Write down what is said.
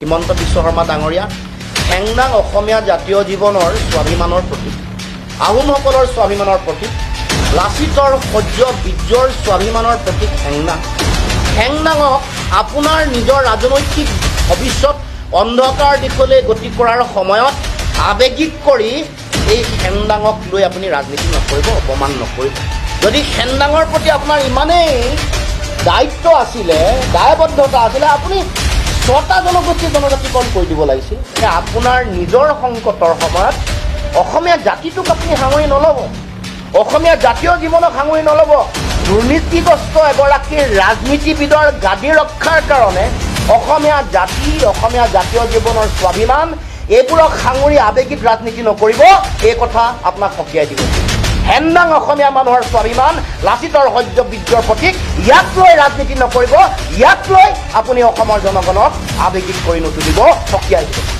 হিমন্ত বিশ্ব শৰ্মা ডাঙৰীয়া হেংদাং অসমীয়া জাতীয় জীৱনৰ স্বাভিমানৰ প্ৰতীক, আহোমসকলৰ স্বাভিমানৰ প্ৰতীক, লাচিতৰ সহ্য বীৰ্যৰ স্বাভিমানৰ প্ৰতীক হেংদাঙক আপোনাৰ নিজৰ ৰাজনৈতিক ভৱিষ্যত অন্ধকাৰ দিশলৈ গতি কৰাৰ সময়ত আৱেগিক কৰি এই হেংদাঙক লৈ আপুনি ৰাজনীতি নকৰিব, অপমান নকৰিব। যদি হেংদাঙৰ প্ৰতি আপোনাৰ ইমানেই দায়িত্ব আছিলে, দায়বদ্ধতা আছিলে, আপুনি 6টা জনজাতিকৰণ কৰি দিব লাগিছিল। আপোনাৰ নিজৰ সংকটৰ সময়ত অসমীয়া জাতিটোক আপুনি সাঙুৰি নল'ব, অসমীয়া জাতীয় জীৱনক সাঙুৰি নল'ব। দুৰ্নীতিগ্ৰস্ত এগৰাকী ৰাজনীতিবিদৰ গাদী ৰক্ষাৰ কাৰণে অসমীয়া জাতি, অসমীয়া জাতীয় জীৱনৰ স্বাভিমান এইবোৰক সাঙুৰি আৱেগিক ৰাজনীতি নকৰিব, এই কথা আপোনাক সকীয়াই দিব। হেংদাং অসমীয়া মানুহৰ স্বাভিমান, লাচিতৰ সহ্য বীৰ্যৰ প্ৰতীক, ইয়াক লৈ ৰাজনীতি নকৰিব, ইয়াক লৈ আপুনি অসমৰ জনগণক আৱেগিক কৰি নুতুলিব, সকীয়াই দিব।